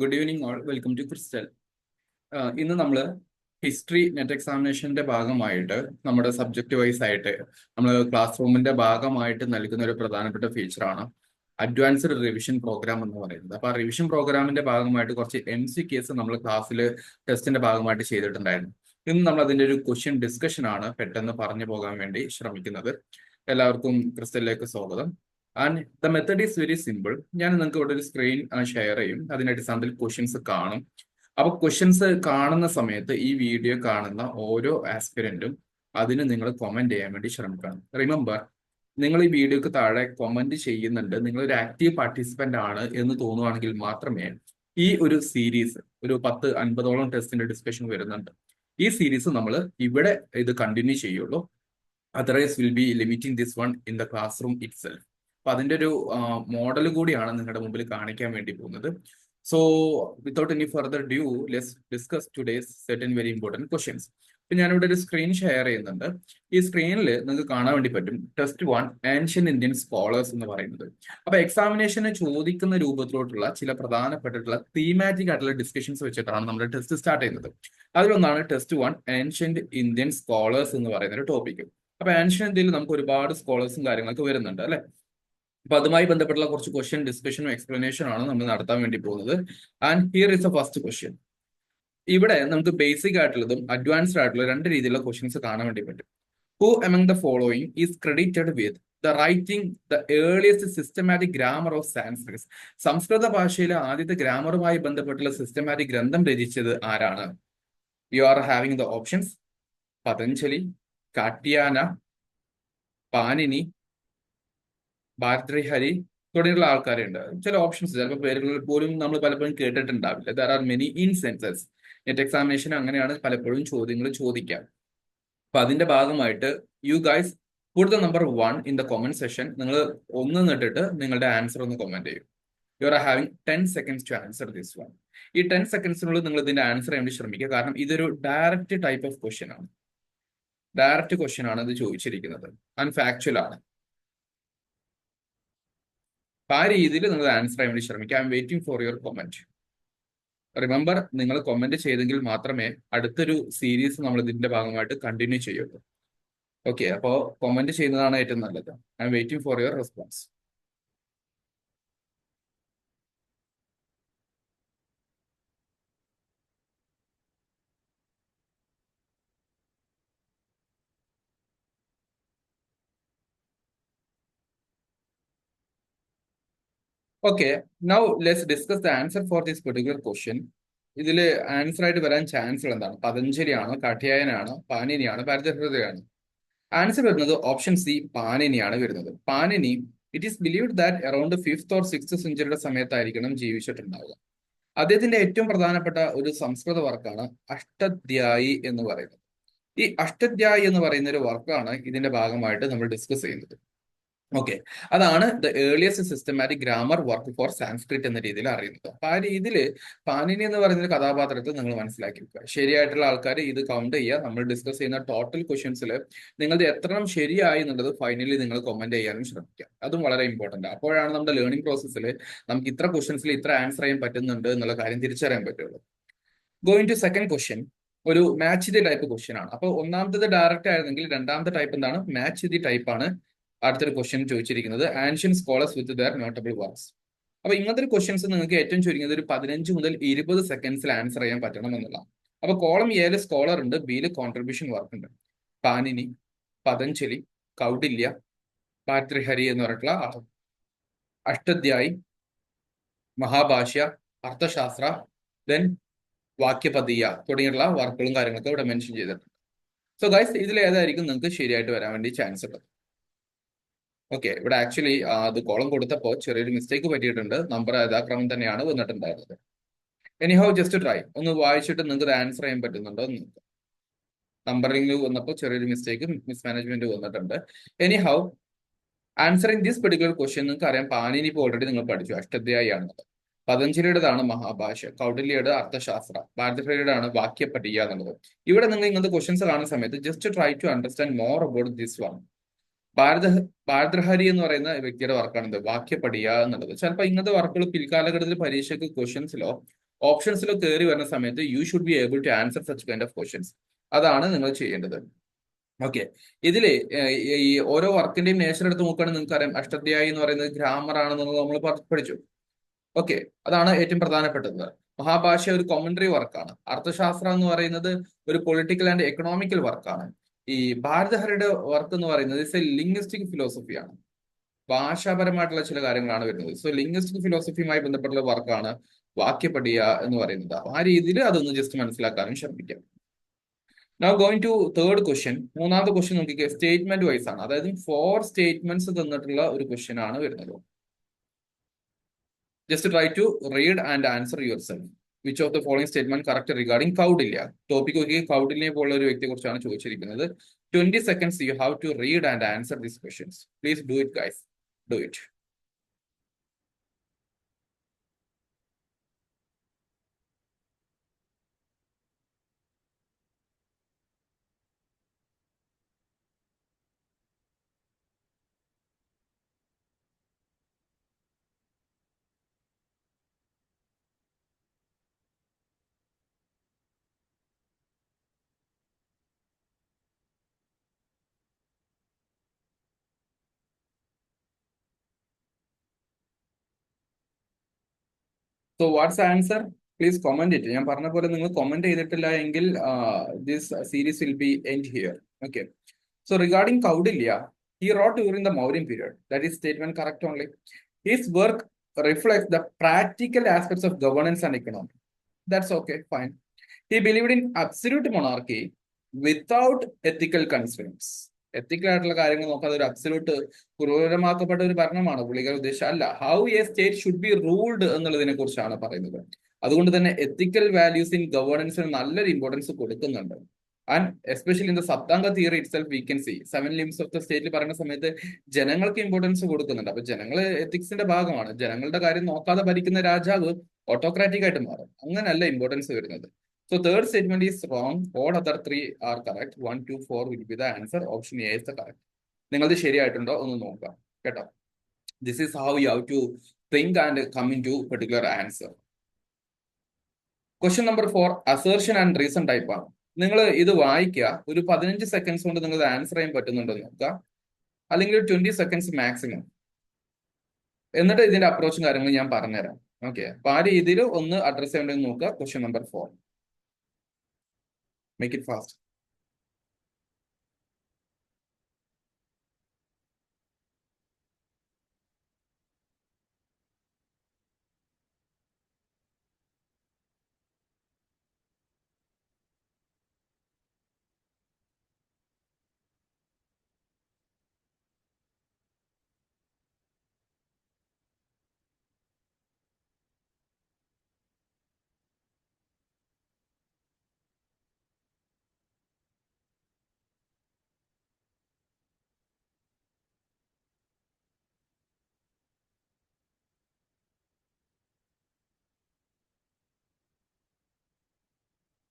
Good evening all, welcome to Crystal. ഇന്ന് നമ്മൾ history net എക്സാമിനേഷന്റെ ഭാഗമായിട്ട് നമ്മുടെ സബ്ജക്ട് വൈസ് ആയിട്ട് നമ്മൾ ക്ലാസ് റൂമിന്റെ ഭാഗമായിട്ട് നൽകുന്ന ഒരു പ്രധാനപ്പെട്ട ഫീച്ചറാണ് അഡ്വാൻസ്ഡ് റിവിഷൻ പ്രോഗ്രാം എന്ന് പറയുന്നത്. അപ്പൊ ആ റിവിഷൻ പ്രോഗ്രാമിന്റെ ഭാഗമായിട്ട് കുറച്ച് MCQs നമ്മൾ ക്ലാസ്സിൽ ടെസ്റ്റിന്റെ ഭാഗമായിട്ട് ചെയ്തിട്ടുണ്ടായിരുന്നു. ഇന്ന് നമ്മൾ അതിന്റെ ഒരു ക്വസ്റ്റ്യൻ ഡിസ്കഷൻ ആണ് പെട്ടെന്ന് പറഞ്ഞു പോകാൻ വേണ്ടി ശ്രമിക്കുന്നത്. എല്ലാവർക്കും ക്രിസ്റ്റലിലേക്ക് സ്വാഗതം. And the method is very simple. ഞാൻ നിങ്ങൾക്ക് ഇവിടെ ഒരു സ്ക്രീൻ ഷെയർ ചെയ്യും. അതിന്റെ അടിസ്ഥാനത്തിൽ ക്വസ്റ്റ്യൻസ് കാണും. അപ്പൊ ക്വസ്റ്റ്യൻസ് കാണുന്ന സമയത്ത് ഈ വീഡിയോ കാണുന്ന ഓരോ ആസ്പിരന്റും അതിന് നിങ്ങൾ കമന്റ് ചെയ്യാൻ വേണ്ടി ശ്രമിക്കണം. റിമെമ്പർ, നിങ്ങൾ ഈ വീഡിയോക്ക് താഴെ കമന്റ് ചെയ്യുന്നുണ്ട്, നിങ്ങൾ ഒരു ആക്റ്റീവ് പാർട്ടിസിപ്പന്റ് ആണ് എന്ന് തോന്നുവാണെങ്കിൽ മാത്രമേ ഈ ഒരു സീരീസ്, ഒരു 10-50ഓളം ടെസ്റ്റിന്റെ ഡിസ്കഷൻ വരുന്നുണ്ട്, ഈ സീരീസ് നമ്മൾ ഇവിടെ ഇത് കണ്ടിന്യൂ ചെയ്യുള്ളൂ. Otherwise will be limiting this one in the class room it self. അപ്പൊ അതിന്റെ ഒരു മോഡൽ കൂടിയാണ് നിങ്ങളുടെ മുമ്പിൽ കാണിക്കാൻ വേണ്ടി പോകുന്നത്. So without any further due, let's discuss today's certain very important questions. ഇപ്പൊ ഞാനിവിടെ ഒരു സ്ക്രീൻ ഷെയർ ചെയ്യുന്നുണ്ട്. ഈ സ്ക്രീനിൽ നിങ്ങൾക്ക് കാണാൻ വേണ്ടി പറ്റും ടെസ്റ്റ് 1 ആൻഷ്യൻ ഇന്ത്യൻ സ്കോളേഴ്സ് എന്ന് പറയുന്നത്. അപ്പൊ എക്സാമിനേഷന് ചോദിക്കുന്ന രൂപത്തിലോട്ടുള്ള ചില പ്രധാനപ്പെട്ടിട്ടുള്ള തീമാറ്റിക് ആയിട്ടുള്ള ഡിസ്കഷൻസ് വെച്ചിട്ടാണ് നമ്മുടെ ടെസ്റ്റ് സ്റ്റാർട്ട് ചെയ്യുന്നത്. അതിലൊന്നാണ് ടെസ്റ്റ് 1 ആൻഷ്യന്റ് ഇന്ത്യൻ സ്കോളേഴ്സ് എന്ന് പറയുന്ന ഒരു ടോപ്പിക്. അപ്പൊ ആൻഷ്യൻ ഇന്ത്യയിൽ നമുക്ക് ഒരുപാട് സ്കോളേഴ്സും കാര്യങ്ങളൊക്കെ വരുന്നുണ്ട് അല്ലെ. അപ്പൊ അതുമായി ബന്ധപ്പെട്ടുള്ള കുറച്ച് ക്വസ്റ്റ്യൻ ഡിസ്കഷനും എക്സ്പ്ലനേഷനും ആണ് നമ്മൾ നടത്താൻ വേണ്ടി പോകുന്നത്. And here is the first question. ഇവിടെ നമുക്ക് ബേസിക് ആയിട്ടുള്ളതും അഡ്വാൻസ്ഡ് ആയിട്ടുള്ള രണ്ട് രീതിയിലുള്ള ക്വസ്റ്റ്യൻസ് കാണാൻ വേണ്ടി പറ്റും. Who among the following is credited with the writing the earliest systematic grammar of Sanskrit? സംസ്കൃത ഭാഷയിലെ ആദ്യത്തെ ഗ്രാമറുമായി ബന്ധപ്പെട്ടുള്ള സിസ്റ്റമാറ്റിക് ഗ്രന്ഥം രചിച്ചത് ആരാണ്? You are having the options: Patanjali, Katyayana, Panini, Bhartrihari തുടങ്ങിയുള്ള ആൾക്കാരുണ്ട്. ചില ഓപ്ഷൻസ് ചിലപ്പോൾ പേരുകൾ പോലും നമ്മൾ പലപ്പോഴും കേട്ടിട്ടുണ്ടാവില്ല. There are many instances. Net examination അങ്ങനെയാണ് പലപ്പോഴും ചോദ്യങ്ങൾ ചോദിക്കാം. അപ്പൊ അതിന്റെ ഭാഗമായിട്ട് you guys put the number 1 in the comment session. നിങ്ങൾ ഒന്ന് നിട്ടിട്ട് നിങ്ങളുടെ ആൻസർ ഒന്ന് കമന്റ് ചെയ്യും. You are having 10 seconds to answer this one. ഈ 10 secondsനുള്ളിൽ നിങ്ങൾ ഇതിന്റെ ആൻസർ ചെയ്യാൻ വേണ്ടി ശ്രമിക്കുക. കാരണം ഇതൊരു ഡയറക്റ്റ് ടൈപ്പ് ഓഫ് ക്വസ്റ്റ്യൻ ആണ്. ഡയറക്റ്റ് ക്വസ്റ്റ്യൻ ആണ് ഇത് ചോദിച്ചിരിക്കുന്നത്. ആൻഡ് ഫാക്ച്വൽ ആണ്. ആ രീതിയിൽ നിങ്ങൾ ആൻസർ ചെയ്യാൻ വേണ്ടി ശ്രമിക്കുക. I M waiting for your comment. Remember, നിങ്ങൾ കമന്റ് ചെയ്തെങ്കിൽ മാത്രമേ അടുത്തൊരു സീരീസ് നമ്മൾ ഇതിന്റെ ഭാഗമായിട്ട് കണ്ടിന്യൂ ചെയ്യുള്ളൂ. ഓക്കെ, അപ്പോൾ കമന്റ് ചെയ്യുന്നതാണ് ഏറ്റവും നല്ലത്. I M waiting for your response. Okay, now let's discuss the answer for this particular question. ഇതിൽ ആൻസർ ആയിട്ട് വരാൻ ചാൻസ് എന്താണ്? പതഞ്ജലിയാണോ, കാട്യായനാണോ, പാനിനിയാണോ, ഭാരതഹൃദയാണ്? ആൻസർ വരുന്നത് ഓപ്ഷൻ സി, പാനിനിയാണ് വരുന്നത്. Panini, it is believed that around 5th or 6th സെഞ്ചുറിയുടെ സമയത്തായിരിക്കണം ജീവിച്ചിട്ടുണ്ടാവുക. അദ്ദേഹത്തിന്റെ ഏറ്റവും പ്രധാനപ്പെട്ട ഒരു സംസ്കൃത വർക്കാണ് അഷ്ടധ്യായി എന്ന് പറയുന്നത്. ഈ അഷ്ടധ്യായി എന്ന് പറയുന്ന ഒരു വർക്കാണ് ഇതിന്റെ ഭാഗമായിട്ട് നമ്മൾ ഡിസ്കസ് ചെയ്യുന്നത്. ഓക്കെ, അതാണ് the earliest systematic grammar work for Sanskrit എന്ന രീതിയിൽ അറിയുന്നത്. അപ്പൊ ആ രീതിയിൽ പാനിനി എന്ന് പറയുന്ന ഒരു കഥാപാത്രത്തെ നിങ്ങൾ മനസ്സിലാക്കി വെക്കുക. ശരിയായിട്ടുള്ള ആൾക്കാർ ഇത് കൗണ്ട് ചെയ്യുക. നമ്മൾ ഡിസ്കസ് ചെയ്യുന്ന ടോട്ടൽ ക്വസ്റ്റ്യൻസിൽ നിങ്ങളുടെ എത്രണ്ണം ശരിയായി എന്നുള്ളത് ഫൈനലി നിങ്ങൾ കമന്റ് ചെയ്യാനും ശ്രമിക്കുക. അതും വളരെ ഇമ്പോർട്ടന്റ്. അപ്പോഴാണ് നമ്മുടെ ലേണിംഗ് പ്രോസസ്സിൽ നമുക്ക് ഇത്ര ക്വസ്റ്റ്യൻസിൽ ഇത്ര ആൻസർ ചെയ്യാൻ പറ്റുന്നുണ്ട് എന്നുള്ള കാര്യം തിരിച്ചറിയാൻ പറ്റുള്ളൂ. ഗോയിങ് ടു സെക്കൻഡ് ക്വസ്റ്റ്യൻ, ഒരു മാച്ച് ദി ടൈപ്പ് ക്വസ്റ്റ്യൻ ആണ്. അപ്പോൾ ഒന്നാമത്തത് ഡയറക്റ്റ് ആയിരുന്നെങ്കിൽ രണ്ടാമത്തെ ടൈപ്പ് എന്താണ്? മാച്ച് ദി ടൈപ്പ് ആണ് അടുത്തൊരു ക്വസ്റ്റ്യൻ ചോദിച്ചിരിക്കുന്നത്. Ancient scholars with there notable works. അപ്പൊ ഇങ്ങനത്തെ ഒരു ക്വസ്റ്റ്യൻസ് നിങ്ങൾക്ക് ഏറ്റവും ചുരുങ്ങിയത് ഒരു 15 മുതൽ 20 സെക്കൻഡ്സിൽ ആൻസർ ചെയ്യാൻ പറ്റണം എന്നുള്ളതാണ്. അപ്പൊ കോളം എയിൽ സ്കോളർ ഉണ്ട്, ബിയിൽ കോൺട്രിബ്യൂഷൻ വർക്ക് ഉണ്ട്. പാനിനി, പതഞ്ജലി, കൗടില്യ, ഭാരതൃഹരി എന്ന് പറഞ്ഞിട്ടുള്ള ആൾ, അഷ്ടധ്യായി, മഹാഭാഷ്യ, അർത്ഥശാസ്ത്ര, ദെൻ വാക്യപദീയ തുടങ്ങിയുള്ള വർക്കുകളും കാര്യങ്ങളൊക്കെ ഇവിടെ മെൻഷൻ ചെയ്തിട്ടുണ്ട്. സോ ഗൈസ്, ഇതിൽ ഏതായിരിക്കും നിങ്ങൾക്ക് ശരിയായിട്ട് വരാൻ വേണ്ടി ചാൻസ് ഉള്ളത്? ഓക്കെ, ഇവിടെ ആക്ച്വലി അത് കോളം കൊടുത്തപ്പോൾ ചെറിയൊരു മിസ്റ്റേക്ക് പറ്റിയിട്ടുണ്ട്. നമ്പർ യഥാക്രമം തന്നെയാണ് വന്നിട്ടുണ്ടായിരുന്നത്. എനിഹൗ ജസ്റ്റ് ട്രൈ ഒന്ന് വായിച്ചിട്ട് നിങ്ങൾക്ക് ആൻസർ ചെയ്യാൻ പറ്റുന്നുണ്ടോ എന്ന് നോക്കുക. നമ്പറിംഗ് വന്നപ്പോൾ ചെറിയൊരു മിസ്റ്റേക്ക്, മിസ്മാനേജ്മെന്റ് വന്നിട്ടുണ്ട്. Anyhow answering this particular question നിങ്ങൾക്ക് അറിയാം. പാനിനി ഇപ്പോൾ ഓൾറെഡി നിങ്ങൾ പഠിച്ചു, അഷ്ടധ്യായി ആണത്. പതഞ്ജലിയുടേതാണ് മഹാഭാഷ്യ, കൗടില്യയുടെ അർത്ഥശാസ്ത്ര, ഭാരതഹരിയുടെ ആണ് വാക്യപഠിയ എന്നുള്ളത്. ഇവിടെ നിങ്ങൾ ഇങ്ങനത്തെ ക്വസ്റ്റ്യൻസ് കാണുന്ന സമയത്ത് just try to understand more about this one. Bhartrihari എന്ന് പറയുന്ന വ്യക്തിയുടെ വർക്കാണ് ഇത് വാക്യപഠിയ എന്നുള്ളത്. ചിലപ്പോൾ ഇങ്ങനത്തെ വർക്കുകൾ പിൽക്കാലഘട്ടത്തിൽ പരീക്ഷയ്ക്ക് ക്വസ്റ്റ്യൻസിലോ ഓപ്ഷൻസിൽ കയറി വരുന്ന സമയത്ത് you should be able to answer such kind of questions. അതാണ് നിങ്ങൾ ചെയ്യേണ്ടത്. ഓക്കെ, ഇതില് ഈ ഓരോ വർക്കിന്റെയും നേച്ചർ എടുത്ത് നോക്കുകയാണെങ്കിൽ നിങ്ങൾക്ക് അറിയാം, അഷ്ടധ്യായി എന്ന് പറയുന്നത് ഗ്രാമർ ആണെന്നുള്ളത് നമ്മൾ പഠിച്ചു. ഓക്കെ, അതാണ് ഏറ്റവും പ്രധാനപ്പെട്ടത്. മഹാഭാഷ ഒരു കോമന്ററി വർക്കാണ്. അർത്ഥശാസ്ത്രം എന്ന് പറയുന്നത് ഒരു പൊളിറ്റിക്കൽ ആൻഡ് എക്കണോമിക്കൽ വർക്കാണ്. ഈ ഭാരതഹരിയുടെ വർക്ക് എന്ന് പറയുന്നത് ഇറ്റ്സ് എ ലിംഗ്വിസ്റ്റിക് ഫിലോസഫിയാണ്. ഭാഷാപരമായിട്ടുള്ള ചില കാര്യങ്ങളാണ് വരുന്നത്. സോ ലിംഗ്വിസ്റ്റിക് ഫിലോസഫിയുമായി ബന്ധപ്പെട്ടുള്ള വർക്കാണ് വാക്യപടിയ എന്ന് പറയുന്നത്. ആ രീതിയിൽ അതൊന്ന് ജസ്റ്റ് മനസ്സിലാക്കാനും ശ്രമിക്കാം. Now going to third question. മൂന്നാമത്തെ ക്വസ്റ്റ്യൻ നോക്കിക്കേ, സ്റ്റേറ്റ്മെന്റ് വൈസ് ആണ്. അതായത് 4 സ്റ്റേറ്റ്മെന്റ്സ് തന്നിട്ടുള്ള ഒരു ക്വസ്റ്റ്യൻ ആണ് വരുന്നത്. Just try to read and answer yourself. Which of the following statement correct regarding Kautilya. Topic നോക്കി, കൗഡില്യെ പോലുള്ള ഒരു വ്യക്തിയെ കുറിച്ചാണ് ചോദിച്ചിരിക്കുന്നത്. 20 seconds you have to read and answer these questions. Please do it, guys. Do it. So what's the answer? Please comment it. ഞാൻ പറഞ്ഞ പോലെ നിങ്ങൾ comment ചെയ്തിട്ടില്ല എങ്കിൽ this series will be end here. Okay. So regarding Kaudilya, he wrote during the Mauryan period. That is statement correct only. His work reflects the practical aspects of governance and economy. That's okay, fine. He believed in absolute monarchy without ethical constraints. എത്തിക്കൽ ആയിട്ടുള്ള കാര്യങ്ങൾ നോക്കാതെ ഒരു absolute ക്രൂരമാക്കപ്പെട്ട ഒരു ഭരണമാണ് പുള്ളിക്കാർ ഉദ്ദേശിച്ച അല്ല. How A state should be ruled എന്നുള്ളതിനെ കുറിച്ചാണ് പറയുന്നത്. അതുകൊണ്ട് തന്നെ എത്തിക്കൽ വാല്യൂസ് ഇൻ ഗവേണൻസിന് നല്ലൊരു ഇമ്പോർട്ടൻസ് കൊടുക്കുന്നുണ്ട്. And especially in the Saptanga theory itself we can see 7 limbs of the സ്റ്റേറ്റിൽ പറയുന്ന സമയത്ത് ജനങ്ങൾക്ക് ഇമ്പോർട്ടൻസ് കൊടുക്കുന്നുണ്ട്. അപ്പൊ ജനങ്ങൾ എത്തിക്സിന്റെ ഭാഗമാണ്. ജനങ്ങളുടെ കാര്യം നോക്കാതെ ഭരിക്കുന്ന രാജാവ് ഓട്ടോക്രാറ്റിക് ആയിട്ട് മാറും. അങ്ങനല്ല ഇമ്പോർട്ടൻസ് വരുന്നത്. So third statement is wrong. All other 3 are correct. 1, 2, 4 will be the answer. Option A is the correct. നിങ്ങളത് ശരിയായിട്ടുണ്ടോ ഒന്ന് നോക്കാം കേട്ടോ. This is how you have to think and come into particular answer. Question number 4, assertion and reason type ആണ്. നിങ്ങൾ ഇത് വായിക്കുക. ഒരു 15 seconds കൊണ്ട് നിങ്ങൾ ആൻസർ ചെയ്യാൻ പറ്റുന്നുണ്ടോ നോക്കുക, അല്ലെങ്കിൽ ഒരു 20 seconds മാക്സിമം. എന്നിട്ട് ഇതിന്റെ അപ്രോച്ചും കാര്യങ്ങളും ഞാൻ പറഞ്ഞുതരാം. ഓക്കെ, അപ്പൊ ആ രീതിയിൽ ഒന്ന് അഡ്രസ് ചെയ്യേണ്ടത് നോക്കുക. Question number 4. Make it fast.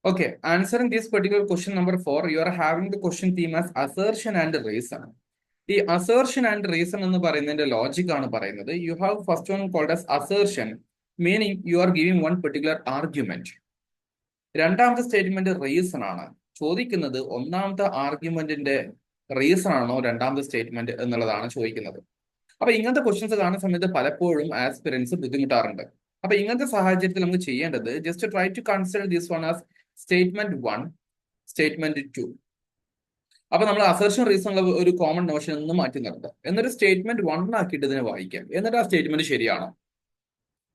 Okay, answering this particular question number 4, you are having the question theme as assertion and reason. ഈ assertion and reason എന്ന് പറയുന്നതിന്റെ ലോജിക് ആണ് പറയുന്നത്. You have first one called as assertion, meaning you are giving one particular argument. രണ്ടാമത്തെ statement reason ആണ്. ചോദിക്കുന്നത് ഒന്നാമത്തെ ആർഗ്യുമെന്റിന്റെ reason ആണോ രണ്ടാമത്തെ സ്റ്റേറ്റ്മെന്റ് എന്നുള്ളതാണ് ചോദിക്കുന്നത്. അപ്പൊ ഇങ്ങനത്തെ ക്വസ്റ്റ്യൻസ് കാണുന്ന സമയത്ത് പലപ്പോഴും ആസ്പിറൻസ് ബുദ്ധിമുട്ടാറുണ്ട്. അപ്പൊ ഇങ്ങനത്തെ സാഹചര്യത്തിൽ നമുക്ക് ചെയ്യേണ്ടത് just try to consider this one as statement 1, statement 2. അപ്പൊ നമ്മൾ അസർഷൻ റീസൺ ഒരു കോമൺ നോഷൻ ഒന്ന് മാറ്റി നിർത്താം. എന്നിട്ട് സ്റ്റേറ്റ്മെന്റ് 1 ആക്കിയിട്ട് ഇതിനെ വായിക്കാം. എന്നിട്ട് ആ സ്റ്റേറ്റ്മെന്റ് ശരിയാണോ,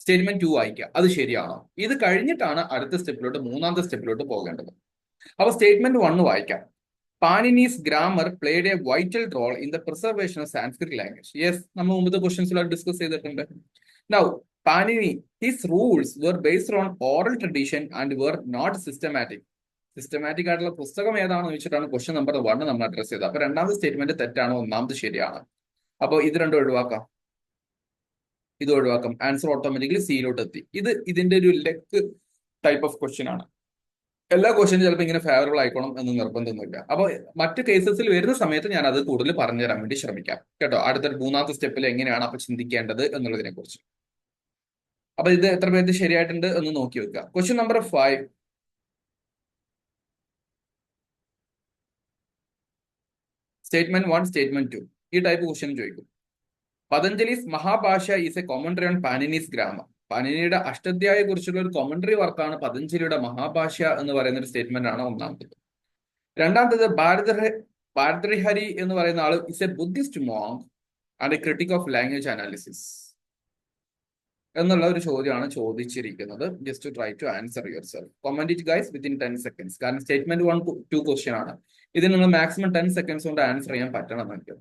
സ്റ്റേറ്റ്മെന്റ് 2 വായിക്കുക, അത് ശരിയാണോ. ഇത് കഴിഞ്ഞിട്ടാണ് അടുത്ത സ്റ്റെപ്പിലോട്ട്, മൂന്നാമത്തെ സ്റ്റെപ്പിലോട്ട് പോകേണ്ടത്. അപ്പൊ സ്റ്റേറ്റ്മെന്റ് 1 വായിക്കാം. Panini's grammar played a vital role in the preservation of Sanskrit language. Yes, നമ്മൾ മുമ്പത്തെ ക്വസ്റ്റ്യൻസിൽ ഡിസ്കസ് ചെയ്തിട്ടുണ്ട്. Now Panini, his rules were based on oral tradition and were not systematic. Systematic ആയിട്ടുള്ള പുസ്തകം ഏതാണെന്ന് ചോദിച്ചിട്ടാണ് ക്വസ്റ്റ്യൻ നമ്പർ 1 നമ്മൾ അഡ്രസ് ചെയ്തത്. അപ്പൊ രണ്ടാമത്തെ സ്റ്റേറ്റ്മെന്റ് തെറ്റാണ്, ഒന്നാമത് ശരിയാണ്. അപ്പോൾ ഇത് രണ്ടും ഒഴിവാക്കാം, ഇത് ഒഴിവാക്കാം. ആൻസർ ഓട്ടോമാറ്റിക്കലി സിയിലോട്ട് എത്തി. ഇത് ഇതിന്റെ ഒരു ലെഗ് ടൈപ്പ് ഓഫ് ക്വസ്റ്റ്യൻ ആണ്. എല്ലാ ക്വസ്റ്റ്യനും ചിലപ്പോൾ ഇങ്ങനെ ഫേവറബിൾ ആയിക്കോണം എന്ന് നിർബന്ധമൊന്നുമില്ല. അപ്പൊ മറ്റു കേസസിൽ വരുന്ന സമയത്ത് ഞാൻ അത് കൂടുതൽ പറഞ്ഞുതരാൻ വേണ്ടി ശ്രമിക്കാം കേട്ടോ. അടുത്ത മൂന്നാമത്തെ സ്റ്റെപ്പിൽ എങ്ങനെയാണ് അപ്പൊ ചിന്തിക്കേണ്ടത് എന്നുള്ളതിനെ കുറിച്ച്. അപ്പൊ ഇത് എത്ര പേർക്ക് ശരിയായിട്ടുണ്ട് എന്ന് നോക്കി വെക്കുക. Question number 5. Statement 1, statement 2. ഈ ടൈപ്പ് ക്വസ്റ്റ്യൻ ചോദിക്കും. പതഞ്ജലിസ് മഹാഭാഷ്യ ഈസ് എ കോമൻട്രി ഓൺ പാനിനീസ് ഗ്രാമർ. പാനിനിയുടെ അഷ്ടധ്യായെ കുറിച്ചുള്ള ഒരു കോമൻട്രി വർക്കാണ് പതഞ്ജലിയുടെ മഹാഭാഷ്യ എന്ന് പറയുന്ന ഒരു സ്റ്റേറ്റ്മെന്റ് ആണ് ഒന്നാമത്തത്. രണ്ടാമത്തത് ഭാരതൃഹരി എന്ന് പറയുന്ന ആള് is a Buddhist monk and a critic of language analysis എന്നുള്ള ഒരു ചോദ്യമാണ് ചോദിച്ചിരിക്കുന്നത്. Just try to answer yourself. Comment it guys within 10 seconds. കാരണം സ്റ്റേറ്റ്മെന്റ് 1, 2 ക്വസ്റ്റ്യൻ ആണ്. ഇത് നിങ്ങൾ മാക്സിമം 10 സെക്കൻഡ്സ് കൊണ്ട് ആൻസർ ചെയ്യാൻ പറ്റണം എനിക്ക്.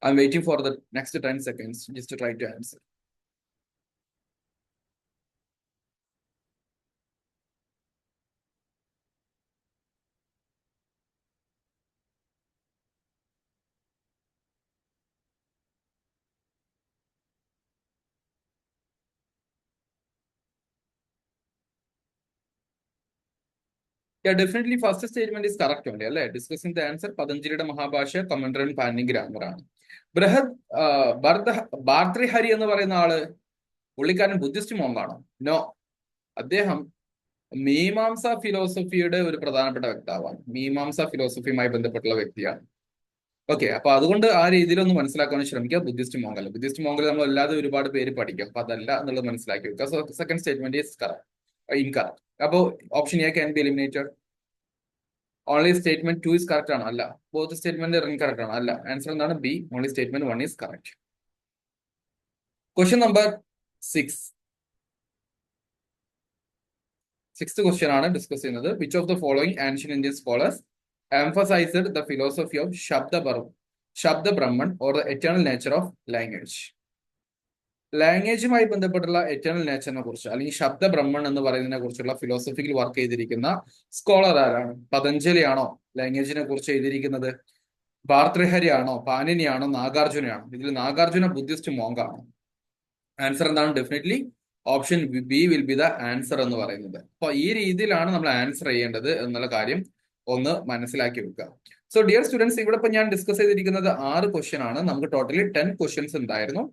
I M waiting for the next 10 seconds. Just try to answer. Yeah, definitely first statement is correct only, അല്ലേ? Discussing the answer, പതഞ്ജലിയുടെ Mahabhashya commentary and Panini grammar ആണ്. ഭാർതൃഹരി എന്ന് പറയുന്ന ആള് പുള്ളിക്കാരൻ ബുദ്ധിസ്റ്റ് മോങ്കാണോ? നോ. അദ്ദേഹം മീമാംസ ഫിലോസഫിയുടെ ഒരു പ്രധാനപ്പെട്ട വ്യക്താവാണ്. മീമാംസ ഫിലോസഫിയുമായി ബന്ധപ്പെട്ടുള്ള വ്യക്തിയാണ്. ഓക്കെ, അപ്പൊ അതുകൊണ്ട് ആ രീതിയിലൊന്ന് മനസ്സിലാക്കാൻ ശ്രമിക്കുക. ബുദ്ധിസ്റ്റ് മോങ്കല്ല. ബുദ്ധിസ്റ്റ് മോങ്കൽ നമ്മൾ അല്ലാതെ ഒരുപാട് പേര് പഠിക്കും. അപ്പൊ അതല്ല എന്നുള്ളത് മനസ്സിലാക്കി വെക്കുക. So second statement is incorrect. അപ്പോ option A can be eliminated. Only statement 2 is correct ആണോ? അല്ല. ബോത്ത് സ്റ്റേറ്റ്മെന്റ് ഇൻകറക്റ്റ് ആണോ? അല്ല. ആൻസർ എന്താണ്? B. Only statement 1 is correct. Question number 6. Sixth question ആണ് ഡിസ്കസ് ചെയ്യുന്നത്. Which of the following ancient Indian scholars emphasized the philosophy of Shabda Brahman or the eternal nature of language? ലാംഗ്വേജുമായി ബന്ധപ്പെട്ടുള്ള eternal നേച്ചറിനെ കുറിച്ച് അല്ലെങ്കിൽ ശബ്ദ ബ്രഹ്മൺ എന്ന് പറയുന്നതിനെ കുറിച്ചുള്ള ഫിലോസഫിക്കൽ വർക്ക് ചെയ്തിരിക്കുന്ന സ്കോളർ ആരാണ്? പതഞ്ജലി ആണോ ലാംഗ്വേജിനെ കുറിച്ച് എഴുതിയിരിക്കുന്നത്? ഭാർതൃഹരി ആണോ? പാനിനി ആണോ? നാഗാർജുനയാണോ? ഇതിൽ നാഗാർജുന ബുദ്ധിസ്റ്റ് മോങ്ക് ആണ്. ആൻസർ എന്താണ്? Definitely option B will be the answer എന്ന് പറയുന്നത്. അപ്പൊ ഈ രീതിയിലാണ് നമ്മൾ ആൻസർ ചെയ്യേണ്ടത് എന്നുള്ള കാര്യം ഒന്ന് മനസ്സിലാക്കി വെക്കുക. സോ ഡിയർ സ്റ്റുഡൻസ്, ഇവിടെ ഇപ്പൊ ഞാൻ ഡിസ്കസ് ചെയ്തിരിക്കുന്നത് 6 ക്വസ്റ്റ്യൻ ആണ്. നമുക്ക് ടോട്ടലി 10 ക്വസ്റ്റ്യൻസ് ഉണ്ടായിരുന്നു.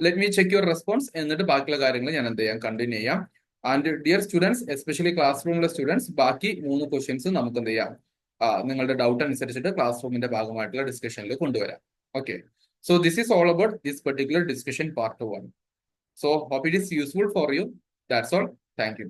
Let me check your response. എന്നിട്ട് ബാക്കിയുള്ള കാര്യങ്ങൾ ഞാൻ എന്ത് ചെയ്യാം? കണ്ടിന്യൂ ചെയ്യാം. And dear students, especially class റൂമിലെ സ്റ്റുഡൻസ്, ബാക്കി 3 ക്വസ്റ്റ്യൻസ് നമുക്ക് എന്ത് ചെയ്യാം? നിങ്ങളുടെ ഡൗട്ട് അനുസരിച്ചിട്ട് ക്ലാസ് റൂമിന്റെ ഭാഗമായിട്ടുള്ള ഡിസ്കഷനിൽ കൊണ്ടുവരാം. Okay, so this is all about this particular discussion part 1. So hope it is useful for you. That's all. Thank you.